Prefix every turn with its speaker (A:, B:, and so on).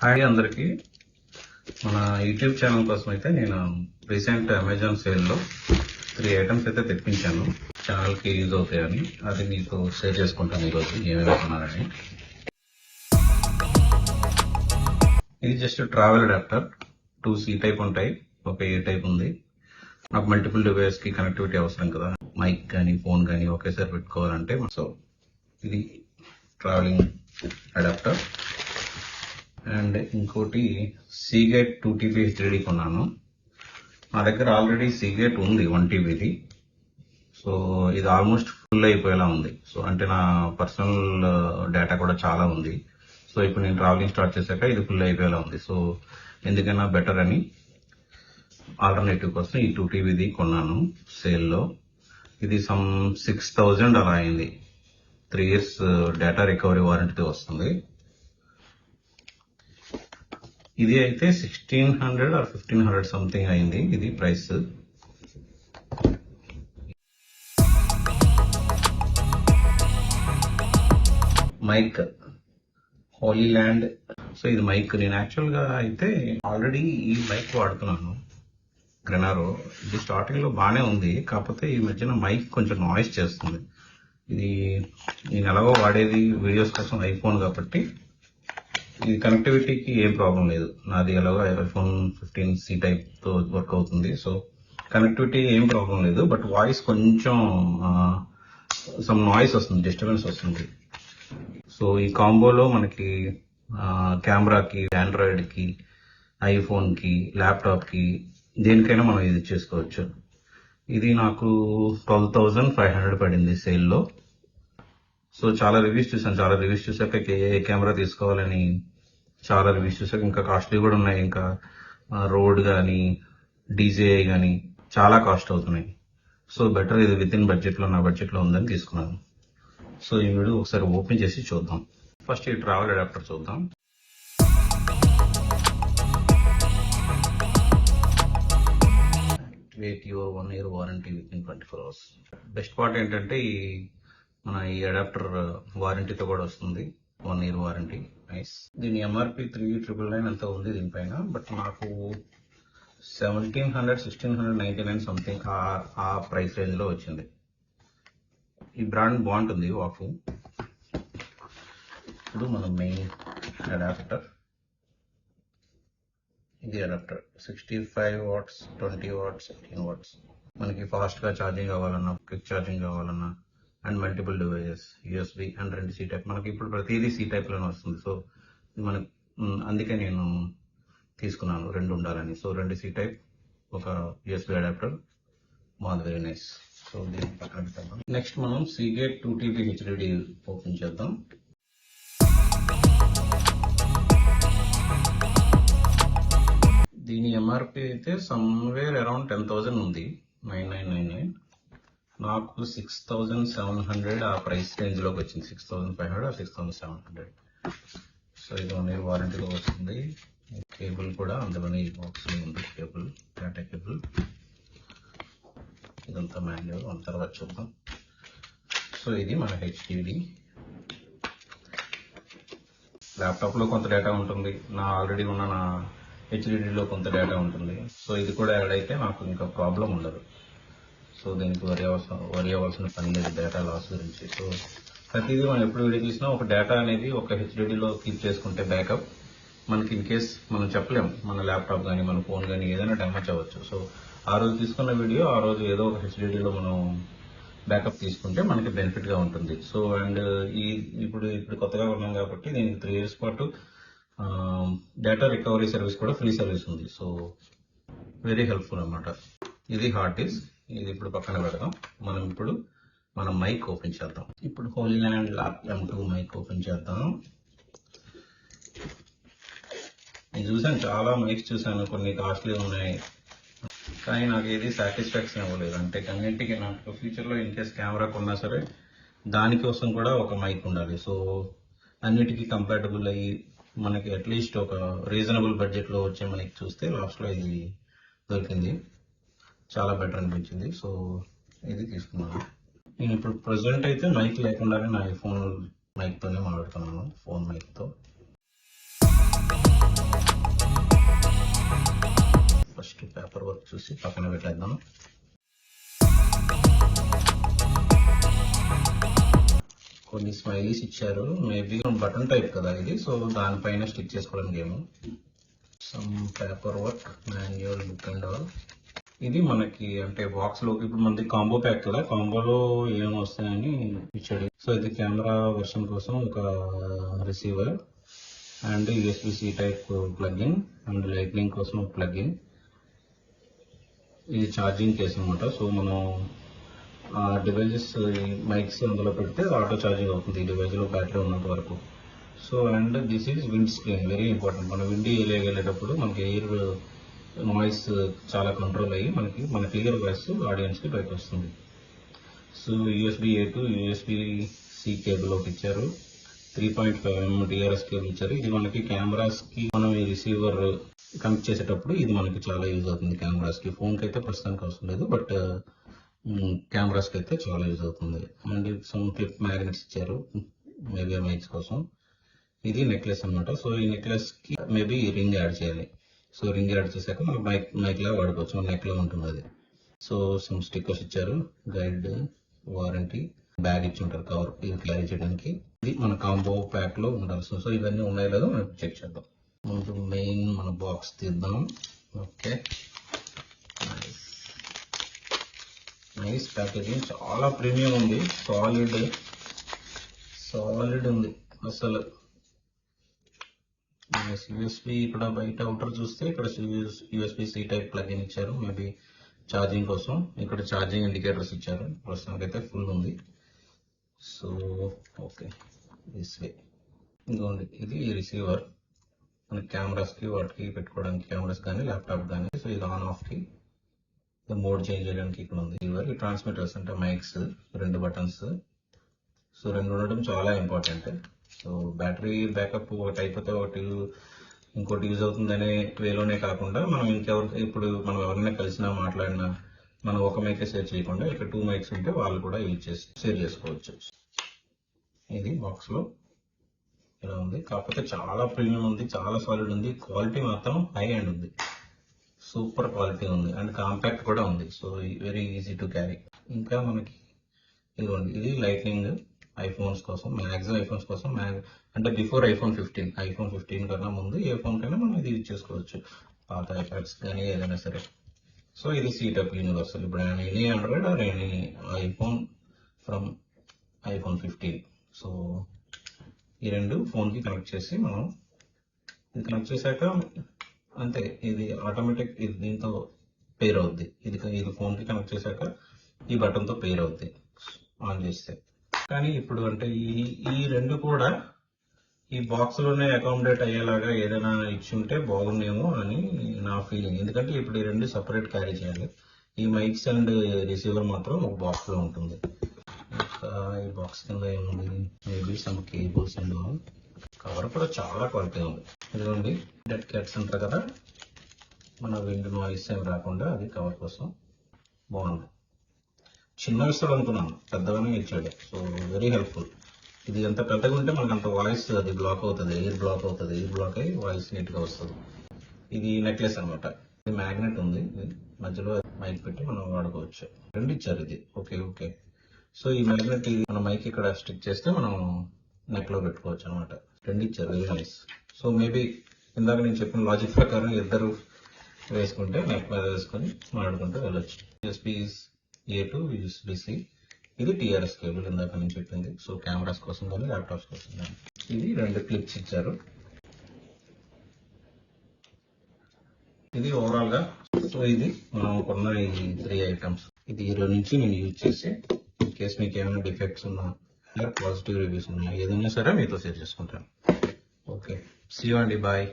A: Hi అందరికీ. మన YouTube channel కోసం అయితే నేను రీసెంట్ అమెజాన్ సేల్లో 3 ఐటమ్స్ అయితే తెప్పించాను. ఛానల్కి యూజ్ అవుతాయని అది మీతో షేర్ చేసుకుంటాను ఈరోజు ఏమేమి కొన్నానని. ఇది just travel adapter. 2 C type ఉంటాయి, ఒక A టైప్ ఉంది. నాకు మల్టిపుల్ డివైస్కి కనెక్టివిటీ అవసరం కదా, మైక్ కానీ ఫోన్ కానీ ఒకేసారి పెట్టుకోవాలంటే. సో ఇది ట్రావెలింగ్ అడాప్టర్. అండ్ ఇంకోటి సీగేట్ 2 TB HDD కొన్నాను. నా దగ్గర ఆల్రెడీ సీగేట్ ఉంది 1 TBది. సో ఇది ఆల్మోస్ట్ ఫుల్ అయిపోయేలా ఉంది. సో అంటే నా పర్సనల్ డేటా కూడా చాలా ఉంది. సో ఇప్పుడు నేను ట్రావెలింగ్ స్టార్ట్ చేశాక ఇది ఫుల్ అయిపోయేలా ఉంది. సో ఎందుకైనా బెటర్ అని ఆల్టర్నేటివ్ కోసం ఈ 2 TBది కొన్నాను సేల్లో. ఇది సమ్ 6000 అలా అయింది. 3 years డేటా రికవరీ వారంటీతో వస్తుంది. ఇది అయితే 1600 or 1500 సంథింగ్ అయింది ఇది price. Mic Hollyland. So ఇది మైక్ నేను యాక్చువల్గా అయితే ఆల్రెడీ ఈ మైక్ వాడుతున్నాను, గ్రెనారో. ఇది స్టార్టింగ్ లో బాగానే ఉంది, కాకపోతే ఈ మధ్యన మైక్ కొంచెం నాయిస్ చేస్తుంది. ఇది నేను ఎలాగో వాడేది వీడియోస్ కోసం ఐఫోన్ కాబట్టి ఈ కనెక్టివిటీకి ఏం ప్రాబ్లం లేదు. నాది ఎలాగో ఐఫోన్ 15C టైప్తో వర్క్ అవుతుంది. సో కనెక్టివిటీ ఏం ప్రాబ్లం లేదు. బట్ వాయిస్ కొంచెం సమ్ నాయిస్ వస్తుంది, డిస్టర్బెన్స్ వస్తుంది. సో ఈ కాంబోలో మనకి కెమెరాకి, ఆండ్రాయిడ్కి, ఐఫోన్కి, ల్యాప్టాప్కి దేనికైనా మనం ఇది చేసుకోవచ్చు. ఇది నాకు 12,500 పడింది సేల్లో. సో చాలా రివ్యూస్ చూసాక ఏ కెమెరా తీసుకోవాలని చాలా రివ్యూస్ చూసాక ఇంకా కాస్ట్లీ కూడా ఉన్నాయి. ఇంకా రోడ్ కానీ DJI కానీ చాలా కాస్ట్ అవుతున్నాయి. సో బెటర్ ఇది విత్ ఇన్ బడ్జెట్లో, నా బడ్జెట్లో ఉందని తీసుకున్నాను. సో ఈ వీడియో ఒకసారి ఓపెన్ చేసి చూద్దాం. ఫస్ట్ ఈ ట్రావెల్ అడాప్టర్ చూద్దాం. Activate your 1 year warranty with in 24 hours. Best part ఏంటంటే ఈ అడాప్టర్ వారంటీతో కూడా వస్తుంది, 1 year వారంటీ. నైస్. దీని MRP 3,999 అంతా ఉంది దీనిపైన. బట్ నాకు 1700, 1699 సంథింగ్ ఆ ప్రైస్ రేంజ్ లో వచ్చింది. ఈ బ్రాండ్ బాగుంటుంది, వాకు. ఇప్పుడు మన మెయిన్ అడాప్టర్. ఇది అడాప్టర్ 65 watts, 20 watts, 15 watts. మనకి ఫాస్ట్ గా ఛార్జింగ్ కావాలన్నా, క్విక్ ఛార్జింగ్ కావాలన్నా, and multiple devices, USB and 2 C type. మనకి ఇప్పుడు ప్రతిదీ C టైప్ లోనే వస్తుంది. సో మనకి అందుకే నేను తీసుకున్నాను 2 ఉండాలని. సో 2 C టైప్, ఒక USB అడాప్టర్, బాగుంది, వెరీ నైస్. సో దీన్ని పక్కన పెడతాం. నెక్స్ట్ మనం సీగేట్ 2 TB HDD ఓపెన్ చేద్దాం. దీని MRP అయితే సమ్వేర్ అరౌండ్ 10,000 ఉంది, 9,999. నాకు 6,700 ఆ ప్రైస్ రేంజ్ లోకి వచ్చింది. 6,500 or 6,700. సో ఇది 1 year వారంటీలో వస్తుంది. కేబుల్ కూడా అందులోనే ఈ బాక్స్ లో ఉంది, కేబుల్, డేటా కేబుల్. ఇదంతా మాన్యువల్, అంత తర్వాత చూద్దాం. సో ఇది మన HDD. ల్యాప్టాప్ లో కొంత డేటా ఉంటుంది, ఆల్రెడీ ఉన్న నా HDD లో కొంత డేటా ఉంటుంది. సో ఇది కూడా యాడ్ అయితే నాకు ఇంకా ప్రాబ్లం ఉండదు. సో దీనికి వరి అవ్వాల్సిన పని లేదు డేటా లాస్ గురించి. సో ప్రతిదీ మనం ఎప్పుడు వీడియో తీసినా ఒక డేటా అనేది ఒక HDDలో కీప్ చేసుకుంటే బ్యాకప్, మనకి ఇన్ కేస్ మనం చెప్పలేం, మన ల్యాప్టాప్ కానీ మన ఫోన్ కానీ ఏదైనా డ్యామేజ్ అవ్వచ్చు. సో ఆ రోజు తీసుకున్న వీడియో ఆ రోజు ఏదో ఒక HDDలో మనం బ్యాకప్ తీసుకుంటే మనకి బెనిఫిట్గా ఉంటుంది. సో అండ్ ఇప్పుడు కొత్తగా ఉన్నాం కాబట్టి దీనికి 3 years పాటు డేటా రికవరీ సర్వీస్ కూడా ఫ్రీ సర్వీస్ ఉంది. సో వెరీ హెల్ప్ఫుల్ అన్నమాట. ఇది హార్డ్ డిస్క్. ఇది ఇప్పుడు పక్కన పెడదాం. మనం ఇప్పుడు మన మైక్ ఓపెన్ చేద్దాం. ఇప్పుడు Hollyland Lark M2 mic open చేద్దాం. నేను చూసాను, చాలా మైక్స్ చూసాను, కొన్ని కాస్ట్లీ ఉన్నాయి, కానీ నాకు ఏది సాటిస్ఫాక్షన్ ఇవ్వలేదు. అంటే అన్నింటికి నాకు ఫ్యూచర్లో ఇన్ కేస్ కెమెరా కొన్నా సరే దానికోసం కూడా ఒక మైక్ ఉండాలి. సో అన్నిటికీ కంపాటబుల్ అయ్యి మనకి అట్లీస్ట్ ఒక రీజనబుల్ బడ్జెట్లో వచ్చే మైక్ చూస్తే లాస్ట్లో ఇది దొరికింది, చాలా బెటర్ అనిపించింది. సో ఇది తీసుకున్నాను. నేను ఇప్పుడు ప్రజెంట్ అయితే మైక్ లేకుండానే నా ఐఫోన్ మైక్తోనే మాట్లాడుతున్నాను, ఫోన్ మైక్తో. ఫస్ట్ పేపర్ వర్క్ చూసి పక్కన పెట్టేద్దాం. కొన్ని స్మైలీస్ ఇచ్చారు, మేబీ బటన్ టైప్ కదా ఇది, సో దానిపైన స్టిక్ చేసుకోవడానికి ఏమో. Some paper work, manual book and all. ఇది మనకి అంటే బాక్స్ లోకి ఇప్పుడు మనది కాంబో ప్యాక్ కదా, కాంబోలో ఏం వస్తాయని ఇచ్చాడు. సో ఇది కెమెరా వర్షన్ కోసం ఒక receiver and USB-C type plugin and lightning కోసం ఒక ప్లగ్ఇన్. ఇది ఛార్జింగ్ కేసు అనమాట. సో మనం డివైజెస్ మైక్స్ అందులో పెడితే ఆటో ఛార్జింగ్ అవుతుంది ఈ డివైస్ లో బ్యాటరీ ఉన్నంత వరకు. So and this is wind screen, very important. మన విండ్ ఏరియాకి వెళ్ళేటప్పుడు మనకి ఎయిర్ నాయిస్ చాలా కంట్రోల్ అయ్యి మన క్లియర్ వాయిస్ ఆడియన్స్ కి బయట వస్తుంది. So USB-A to USB-C cable ఒకటి ఇచ్చారు, 3.5mm TRS కేబుల్ ఇచ్చారు. ఇది మనకి కెమెరాస్ కి మనం ఈ రిసీవర్ కనెక్ట్ చేసేటప్పుడు ఇది మనకి చాలా యూజ్ అవుతుంది. కెమెరాస్ కి, ఫోన్ కి అయితే ప్రస్తుతానికి అవసరం లేదు, బట్ కెమెరాస్ కి అయితే చాలా యూజ్ అవుతుంది. అండ్ సమ్ క్లిప్ మ్యాగ్నెట్స్ ఇచ్చారు, మేబీ మైక్స్ కోసం. ఇది నెక్లెస్ అనమాట. సో ఈ నెక్లెస్ కి మేబీ రింగ్ యాడ్ చేయాలి. సో రింగ్ యాడ్ చేశాక మనం మైక్ లా వాడుకోవచ్చు, మన నెక్ లో ఉంటుంది అది. సో సమ్ స్టిక్కర్స్ ఇచ్చారు, గైడ్, వారంటీ, బ్యాగ్ ఇచ్చి ఉంటారు కవర్ ఇది క్యారీ చేయడానికి. ఇది మన కాంబో ప్యాక్ లో ఉండాల్సి. సో ఇవన్నీ ఉన్నాయో లేదో మనం చెక్ చేద్దాం. ముందు మెయిన్ మన బాక్స్ తీద్దాం. ఓకే, నైస్ ప్యాకేజింగ్, చాలా ప్రీమియం ఉంది, సాలిడ్ ఉంది అసలు. USB ఇక్కడ బయట అవుటర్ చూస్తే ఇక్కడ USB-C టైప్ ప్లగ్ఇన్ ఇచ్చారు, మేబీ ఛార్జింగ్ కోసం. ఇక్కడ ఛార్జింగ్ ఇండికేటర్స్ ఇచ్చారు, ప్రస్తుతానికి అయితే ఫుల్ ఉంది. So okay, this way. ఇదిగోండి, ఇది రిసీవర్ మన కెమెరాస్ కి వాటికి పెట్టుకోవడానికి, కెమెరాస్ కానీ ల్యాప్టాప్ కానీ. సో ఇది ఆన్ ఆఫ్ కి, మోడ్ చేంజ్ చేయడానికి ఇక్కడ ఉంది. ఈ ట్రాన్స్మిటర్స్ అంటే మైక్స్, 2 బటన్స్. సో 2 ఉండడం చాలా ఇంపార్టెంట్. సో బ్యాటరీ బ్యాకప్ ఒకటి అయిపోతే ఒకటి ఇంకోటి యూజ్ అవుతుందనే వేలోనే కాకుండా మనం ఇప్పుడు మనం ఎవరైనా కలిసినా మాట్లాడినా మనం ఒక మైకే షేర్ చేయకుండా ఇక్కడ 2 మైక్స్ ఉంటే వాళ్ళు కూడా షేర్ చేసుకోవచ్చు. ఇది బాక్స్ లో ఇలా ఉంది, కాకపోతే చాలా ప్రీమియం ఉంది, చాలా సాలిడ్ ఉంది. క్వాలిటీ మాత్రం హై అండ్ ఉంది, సూపర్ క్వాలిటీ ఉంది అండ్ కాంపాక్ట్ కూడా ఉంది. So very easy to carry. ఇంకా మనకి ఇదిగోండి, ఇది లైట్నింగ్ ఐఫోన్స్ కోసం, మ్యాక్సిమం ఐఫోన్స్ కోసం, అంటే బిఫోర్ iPhone 15 కన్నా ముందు ఏ ఫోన్ కైనా మనం ఇది యూజ్ చేసుకోవచ్చు, పాత ఐప్యాడ్స్ కానీ ఏదైనా సరే. సో ఇది C-type యూనివర్సల్, ఇప్పుడు any Android or any iPhone from iPhone 15. So ఈ 2 ఫోన్ కి కనెక్ట్ చేసి మనం ఇది కనెక్ట్ చేశాక అంతే, ఇది ఆటోమేటిక్ ఇది దీంతో పేర్ అవుద్ది. ఇది ఫోన్ కి కనెక్ట్ చేశాక ఈ బటన్ తో పేర్ అవుద్ది ఆన్ చేస్తే. కానీ ఇప్పుడు అంటే ఈ 2 కూడా ఈ బాక్స్ లోనే అకామిడేట్ అయ్యేలాగా ఏదైనా ఇచ్చి ఉంటే బాగుండేమో అని నా ఫీలింగ్. ఎందుకంటే ఇప్పుడు ఈ 2 సపరేట్ క్యారీ చేయాలి. ఈ మైక్స్ అండ్ రిసీవర్ మాత్రం ఒక బాక్స్ లో ఉంటుంది. ఈ బాక్స్ కింద ఏముంది, maybe some cables and cover కూడా చాలా క్వాలిటీ ఉంది. ఇదిగోండి, డెడ్ క్యాట్స్ అంటారు కదా, మన విండ్ నాయిస్ ఏం రాకుండా అది కవర్ కోసం బాగుంది. చిన్న ఇస్తాడు అనుకున్నాను, పెద్దగానే ఇచ్చాడు. So very helpful. ఇది ఎంత పెద్దగా ఉంటే మనకు అంత వాయిస్ అది బ్లాక్ అవుతుంది, ఎయిర్ బ్లాక్ అవుతుంది, ఎయిర్ బ్లాక్ అయ్యి వాయిస్ నీట్ గా వస్తుంది. ఇది నెక్లెస్ అనమాట. ఇది మ్యాగ్నెట్ ఉంది, మధ్యలో మైక్ పెట్టి మనం వాడుకోవచ్చు. 2 ఇచ్చారు ఇది. ఓకే. సో ఈ మ్యాగ్నెట్ ఇది మన మైక్ ఇక్కడ స్టిక్ చేస్తే మనం నెక్ లో పెట్టుకోవచ్చు అనమాట. 2 ఇచ్చారు, వెరీ నైస్. సో మేబీ ఇందాక నేను చెప్పిన లాజిక్ ప్రకారం ఇద్దరు వేసుకుంటే నెక్ మీద వేసుకొని మాట్లాడుకుంటూ వెళ్ళొచ్చు. USB-A to USB-C. ఇది TRS కేబుల్ ఇందాక నేను చెప్పింది. సో కెమెరాస్ కోసం కానీ ల్యాప్టాప్స్ కోసం కానీ. ఇది 2 క్లిప్స్ ఇచ్చారు. ఇది ఓవరాల్ గా. సో ఇది మనం కొన్న ఈ 3 ఐటమ్స్. ఇది ఈ రోజు నుంచి నేను యూజ్ చేసి ఇన్ కేస్ మీకు ఏమైనా డిఫెక్ట్స్ ఉన్నా, పాజిటివ్ రివ్యూస్ ఉన్నా, ఏదైనా సరే మీతో షేర్ చేసుకుంటాను. ఓకే, సీ యూ అండి, బాయ్.